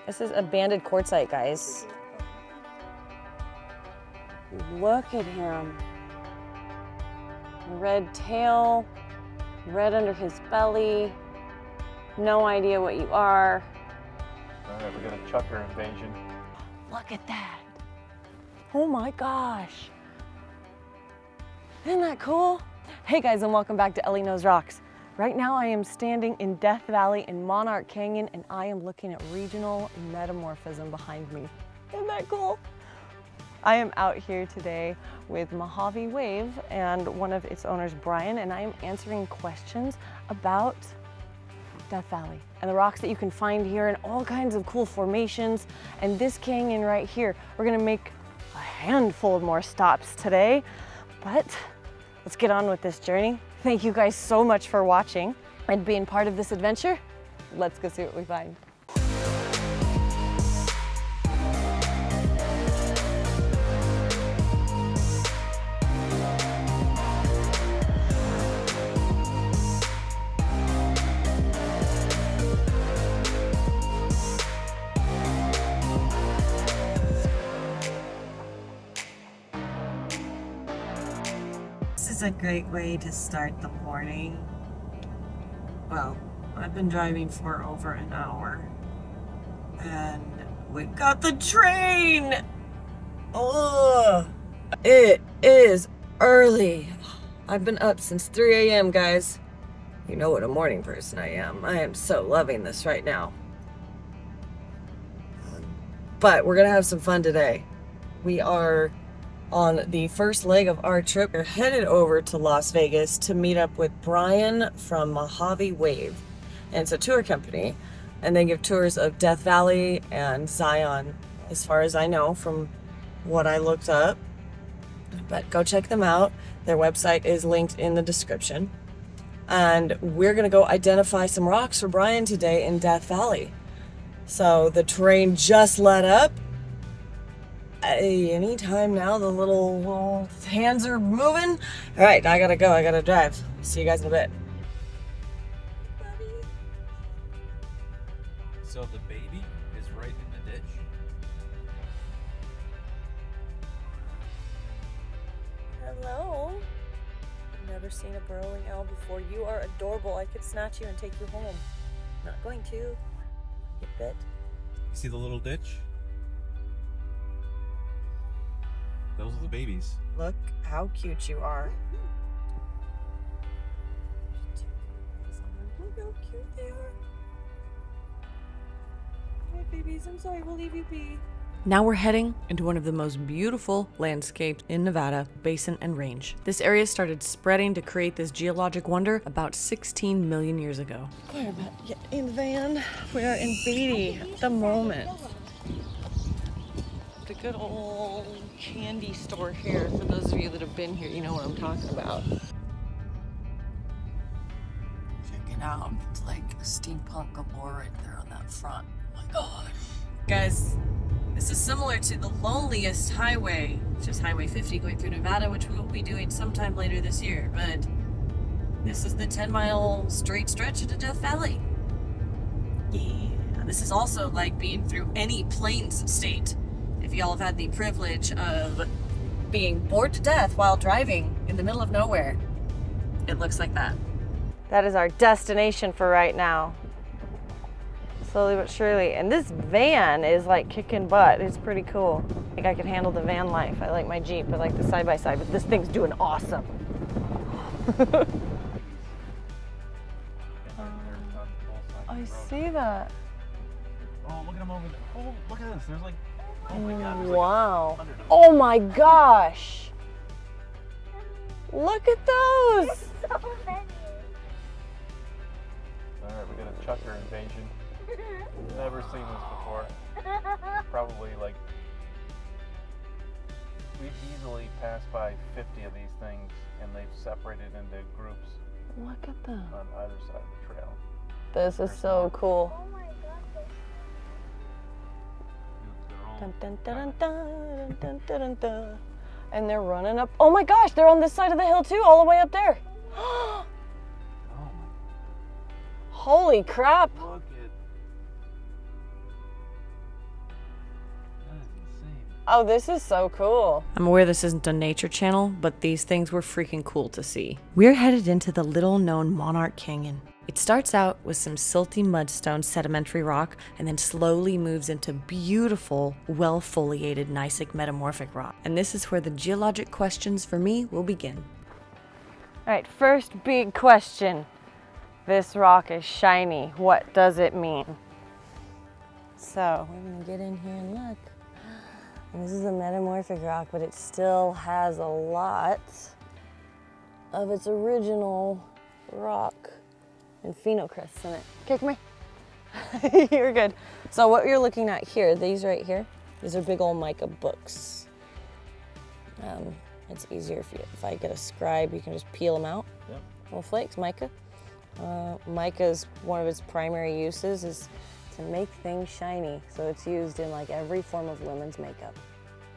This is abandoned quartzite, guys. Look at him. Red tail, red under his belly. No idea what you are. All right, we got a chucker invasion. Look at that. Oh my gosh. Isn't that cool? Hey guys, and welcome back to Elley Knows Rocks. Right now I am standing in Death Valley in Monarch Canyon and I am looking at regional metamorphism behind me. Isn't that cool? I am out here today with Mojave Wave and one of its owners, Brian, and I am answering questions about Death Valley and the rocks that you can find here and all kinds of cool formations. And this canyon right here, we're gonna make a handful of more stops today, but let's get on with this journey. Thank you guys so much for watching and being part of this adventure. Let's go see what we find. This is a great way to start the morning. Well, I've been driving for over an hour and we got the train. Oh, it is early. I've been up since 3 a.m. guys. You know what a morning person I am. I am so loving this right now. But we're gonna have some fun today. We are on the first leg of our trip. We're headed over to Las Vegas to meet up with Brian from Mojave Wave. And it's a tour company, and they give tours of Death Valley and Zion, as far as I know from what I looked up. But go check them out. Their website is linked in the description. And we're gonna go identify some rocks for Brian today in Death Valley. So the terrain just let up. Anytime now, the little hands are moving. All right, I gotta go, I gotta drive. See you guys in a bit. So the baby is right in the ditch. Hello. Never seen a burrowing owl before. You are adorable. I could snatch you and take you home. Not going to. Get bit. You see the little ditch? Those are the babies. Look how cute you are. Look how cute they are. Hi babies, I'm sorry, we'll leave you be. Now we're heading into one of the most beautiful landscapes in Nevada, Basin and Range. This area started spreading to create this geologic wonder about 16 million years ago. We're about to get in the van. We are in Beatty at the moment. The good old candy store here. For those of you that have been here, you know what I'm talking about. Check it out. It's like a steampunk galore right there on that front. Oh my gosh. Guys, this is similar to the loneliest highway, which is Highway 50 going through Nevada, which we will be doing sometime later this year. But this is the 10-mile straight stretch into Death Valley. Yeah. This is also like being through any plains state. If y'all have had the privilege of being bored to death while driving in the middle of nowhere, it looks like that. That is our destination for right now. Slowly but surely. And this van is like kicking butt. It's pretty cool. I think I could handle the van life. I like my Jeep. I like the side-by-side, but this thing's doing awesome. I see that. Oh, look at them over there. Oh, look at this. There's like, oh my God. Wow. Like oh my gosh. Look at those. So many. All right, we got a chucker invasion. Never seen this before. Probably like, we've easily passed by 50 of these things and they've separated into groups. Look at them. On either side of the trail. This is so cool. Oh my God. Dun, dun, dun, dun, dun, dun, dun, dun. And they're running up. Oh my gosh, they're on this side of the hill too, all the way up there. Oh my. Holy crap. Look Oh, this is so cool. I'm aware this isn't a nature channel, but these things were freaking cool to see. We're headed into the little-known Monarch Canyon. It starts out with some silty mudstone sedimentary rock and then slowly moves into beautiful, well-foliated gneissic metamorphic rock. And this is where the geologic questions for me will begin. All right, first big question. This rock is shiny. What does it mean? So we're gonna get in here and look. And this is a metamorphic rock, but it still has a lot of its original rock and phenocrysts in it. Okay, come here. You're good. So what you're looking at here, these right here, these are big old mica books. It's easier if I get a scribe, you can just peel them out. Yep. Little flakes, mica. Mica's one of its primary uses is to make things shiny. So it's used in like every form of women's makeup.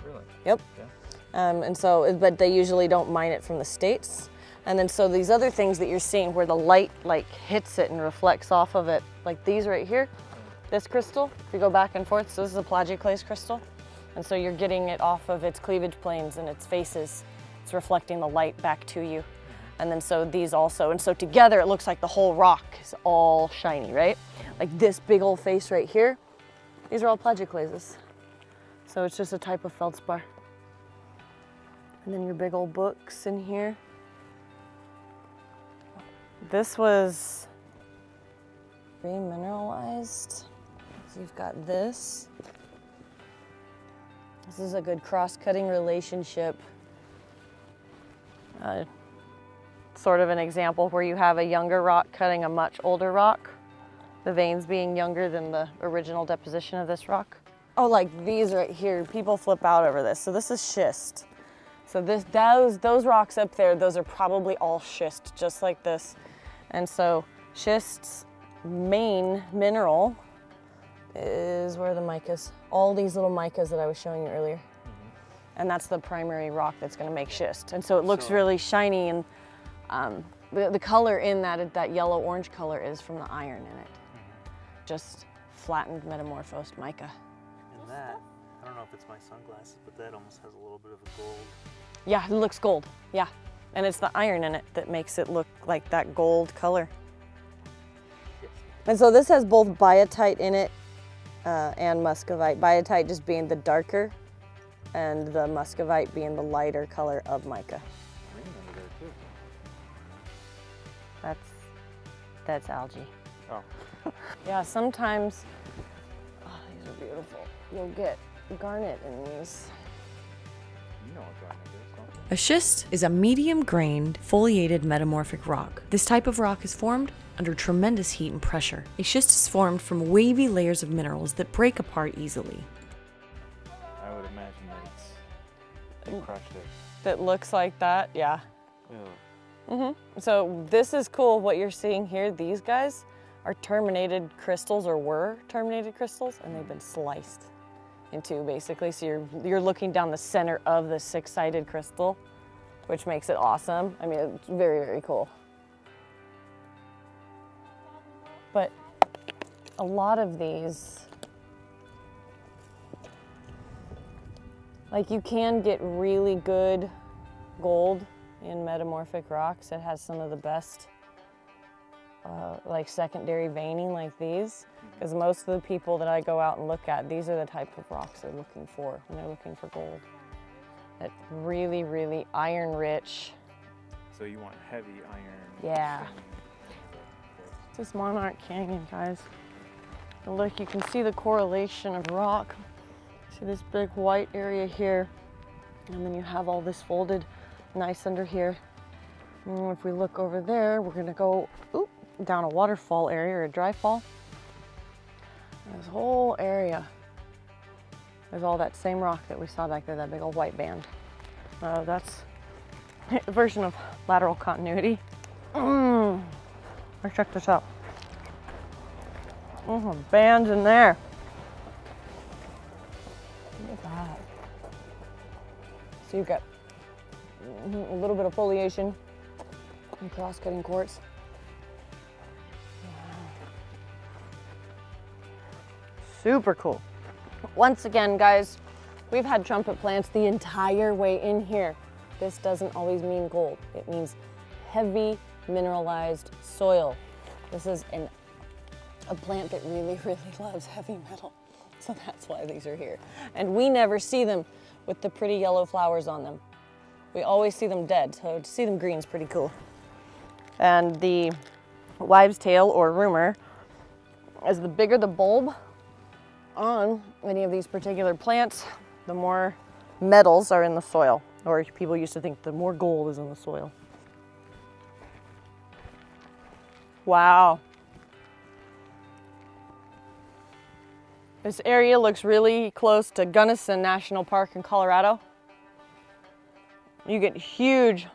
Really? Yep. Yeah. And so, but they usually don't mine it from the States. And then so these other things that you're seeing where the light like hits it and reflects off of it, like these right here, this crystal, if you go back and forth, so this is a plagioclase crystal. And so you're getting it off of its cleavage planes and its faces. It's reflecting the light back to you. And then so these also, and so together it looks like the whole rock is all shiny, right? Like this big old face right here, these are all plagioclases. So it's just a type of feldspar. And then your big old books in here. This was remineralized. So you've got this. This is a good cross-cutting relationship. Sort of an example where you have a younger rock cutting a much older rock, the veins being younger than the original deposition of this rock. Oh, like these right here, people flip out over this. So this is schist. So those rocks up there, those are probably all schist, just like this. And so schist's main mineral is where the micas, all these little micas that I was showing you earlier. And that's the primary rock that's gonna make schist. And so it looks really shiny, and the color in that yellow-orange color is from the iron in it. Just flattened metamorphosed mica. And that, I don't know if it's my sunglasses, but that almost has a little bit of a gold. Yeah, it looks gold, yeah. And it's the iron in it that makes it look like that gold color. Yes. And so this has both biotite in it and muscovite. Biotite just being the darker, and the muscovite being the lighter color of mica. Green under there too. That's algae. Oh. Yeah, sometimes, oh, these are beautiful. You'll get garnet in these. You know what garnet is, don't you? A schist is a medium-grained, foliated metamorphic rock. This type of rock is formed under tremendous heat and pressure. A schist is formed from wavy layers of minerals that break apart easily. I would imagine that they crushed it. That looks like that, yeah. Ew. So this is cool, what you're seeing here. These guys are terminated crystals, or were terminated crystals, and they've been sliced in two, basically. So you're looking down the center of the six-sided crystal, which makes it awesome. I mean, it's very, very cool. But a lot of these, like, you can get really good gold in metamorphic rocks. It has some of the best like secondary veining like these, because most of the people that I go out and look at, these are the type of rocks they're looking for when they're looking for gold. That really, really iron rich. So you want heavy iron. Yeah. shiny. This is Monarch Canyon, guys. And look, you can see the correlation of rock. See this big white area here, and then you have all this folded nice under here. And if we look over there, we're gonna go down a waterfall area, or a dry fall. And this whole area, there's all that same rock that we saw back there, that big old white band. That's a version of lateral continuity. Let's check this out. Bands in there. Look at that. So you've got a little bit of foliation and cross-cutting quartz. Wow. Super cool. Once again, guys, We've had trumpet plants the entire way in here. This doesn't always mean gold. It means heavy mineralized soil. This is a plant that really, really loves heavy metal. So that's why these are here. And we never see them with the pretty yellow flowers on them. We always see them dead, so to see them green is pretty cool. And the wives' tale or rumor is the bigger the bulb on any of these particular plants, the more metals are in the soil. Or people used to think the more gold is in the soil. Wow. This area looks really close to Gunnison National Park in Colorado. You get huge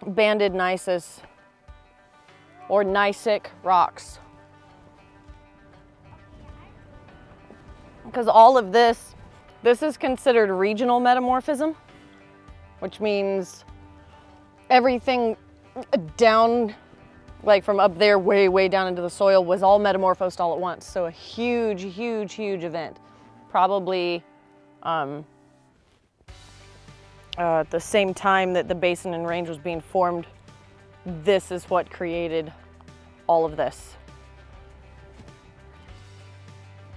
banded gneiss or gneissic rocks. Because all of this is considered regional metamorphism, which means everything down, like from up there way, way down into the soil was all metamorphosed all at once. So a huge, huge, huge event. Probably at the same time that the basin and range was being formed, this is what created all of this.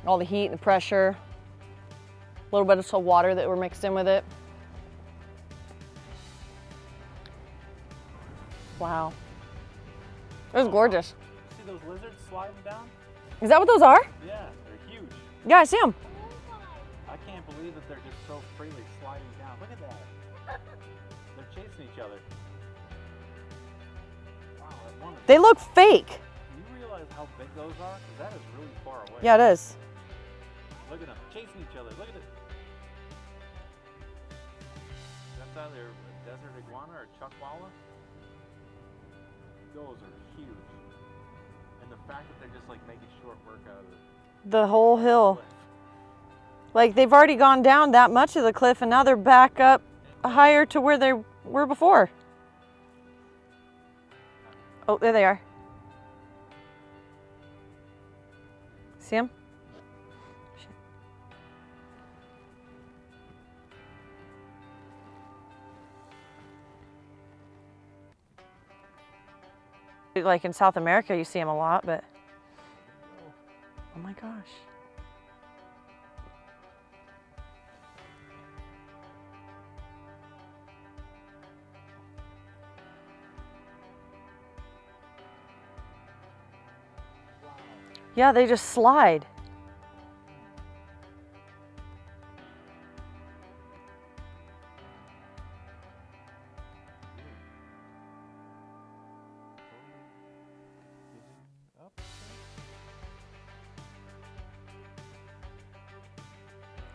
All the heat and the pressure, a little bit of water that were mixed in with it. Wow. It was gorgeous. See those lizards sliding down? Is that what those are? Yeah, they're huge. Yeah, I see them. I can't believe that they're just so freely sliding down. Look at that. They're chasing each other. Wow, that one. They look fake. Do you realize how big those are? Because that is really far away. Yeah, it is. Look at them chasing each other. Look at it. That's either a desert iguana or chuckwalla. Those are huge. And the fact that they're just like making short work out of it. The whole hill. Like they've already gone down that much of the cliff and now they're back up higher to where they were before. Oh, there they are. See them? Like in South America, you see them a lot, but oh my gosh. Yeah, they just slide.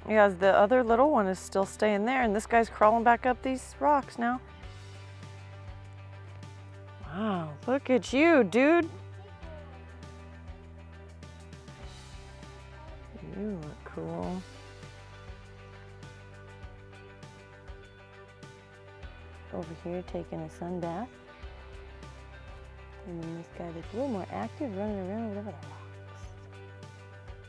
Yeah, the other little one is still staying there, and this guy's crawling back up these rocks now. Wow, look at you, dude. You look cool. Over here taking a sun bath. And then this guy that's a little more active, running around over the rocks.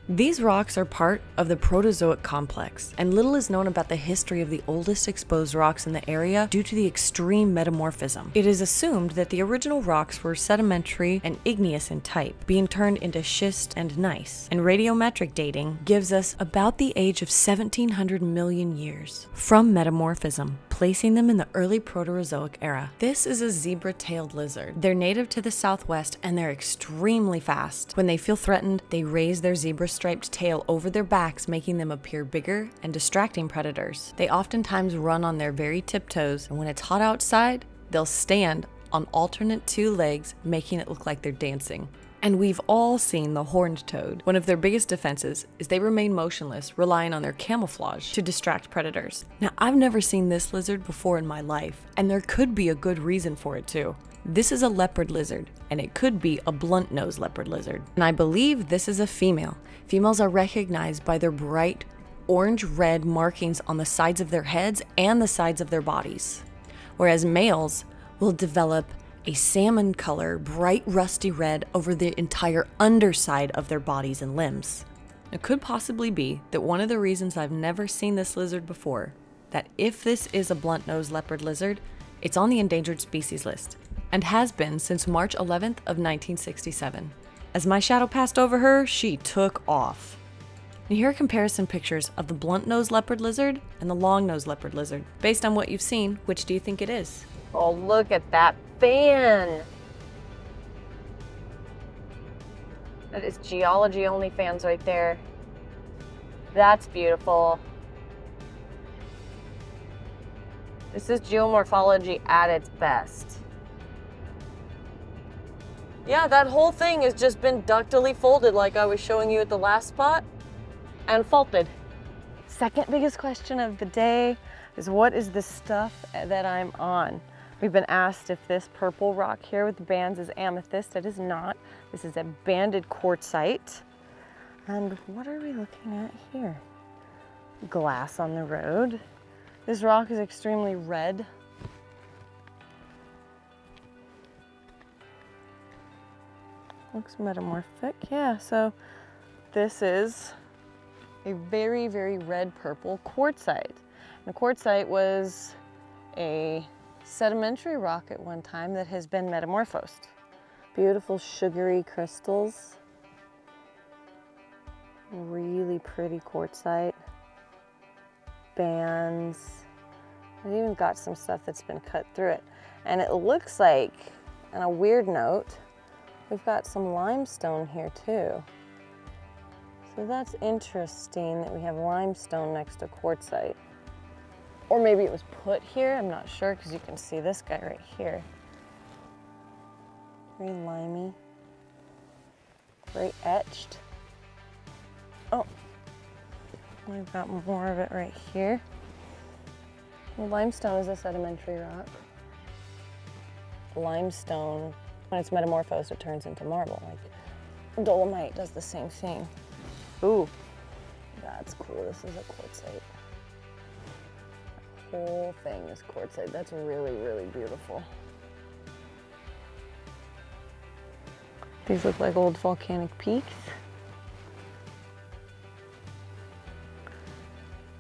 These rocks are part of the Proterozoic complex, and little is known about the history of the oldest exposed rocks in the area due to the extreme metamorphism. It is assumed that the original rocks were sedimentary and igneous in type, being turned into schist and gneiss, and radiometric dating gives us about the age of 1700 million years from metamorphism, placing them in the early Proterozoic era. This is a zebra-tailed lizard. They're native to the southwest and they're extremely fast. When they feel threatened, they raise their zebra-striped tail over their backs, making them appear bigger and distracting predators. They oftentimes run on their very tiptoes, and when it's hot outside, they'll stand on alternate two legs, making it look like they're dancing. And we've all seen the horned toad. One of their biggest defenses is they remain motionless, relying on their camouflage to distract predators. Now, I've never seen this lizard before in my life, and there could be a good reason for it too. This is a leopard lizard, and it could be a blunt-nosed leopard lizard. And I believe this is a female. Females are recognized by their bright orange-red markings on the sides of their heads and the sides of their bodies, whereas males will develop a salmon color, bright rusty red over the entire underside of their bodies and limbs. It could possibly be that one of the reasons I've never seen this lizard before, that if this is a blunt-nosed leopard lizard, it's on the endangered species list, and has been since March 11th of 1967. As my shadow passed over her, she took off. And here are comparison pictures of the blunt-nosed leopard lizard and the long-nosed leopard lizard. Based on what you've seen, which do you think it is? Oh, look at that fan. That is geology only fans right there. That's beautiful. This is geomorphology at its best. Yeah, that whole thing has just been ductily folded like I was showing you at the last spot, and faulted. Second biggest question of the day is, what is the stuff that I'm on? We've been asked if this purple rock here with the bands is amethyst. It is not. This is a banded quartzite. And what are we looking at here? Glass on the road. This rock is extremely red. Looks metamorphic. Yeah, so this is a very, very red purple quartzite. And quartzite was a sedimentary rock at one time that has been metamorphosed. Beautiful sugary crystals. Really pretty quartzite. Bands. It even got some stuff that's been cut through it. And it looks like, on a weird note, we've got some limestone here too. So that's interesting that we have limestone next to quartzite. Or maybe it was put here, I'm not sure, because you can see this guy right here. Very limey, very etched. Oh, we've got more of it right here. Well, limestone is a sedimentary rock. Limestone, when it's metamorphosed, it turns into marble. Like dolomite does the same thing. Ooh, that's cool. This is a quartzite. The whole thing is quartzite. That's really, really beautiful. These look like old volcanic peaks.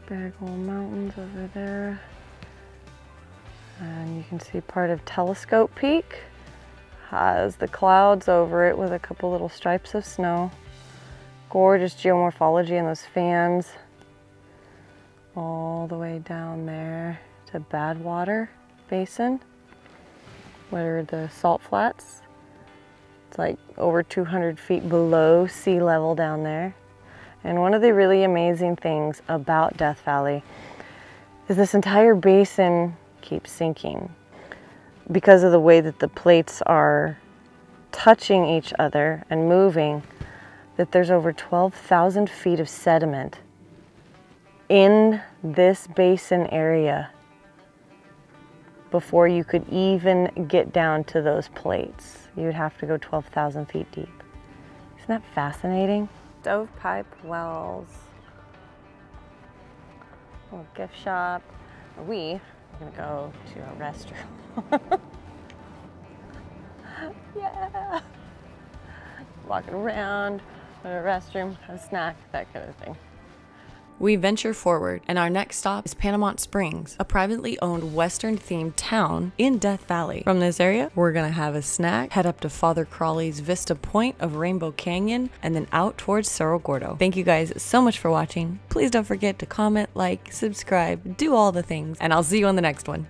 Big old mountains over there. And you can see part of Telescope Peak has the clouds over it with a couple little stripes of snow. Gorgeous geomorphology in those fans. All the way down there to Badwater Basin, where the salt flats. It's like over 200 feet below sea level down there. And one of the really amazing things about Death Valley is this entire basin keeps sinking because of the way that the plates are touching each other and moving, that there's over 12,000 feet of sediment in this basin area before you could even get down to those plates. You would have to go 12,000 feet deep. Isn't that fascinating? Stovepipe wells, little gift shop. We are gonna go to a restroom. Yeah. Walking around, go to a restroom, have a snack, that kind of thing. We venture forward, and our next stop is Panamint Springs, a privately owned Western-themed town in Death Valley. From this area, we're gonna have a snack, head up to Father Crawley's Vista Point of Rainbow Canyon, and then out towards Cerro Gordo. Thank you guys so much for watching. Please don't forget to comment, like, subscribe, do all the things, and I'll see you on the next one.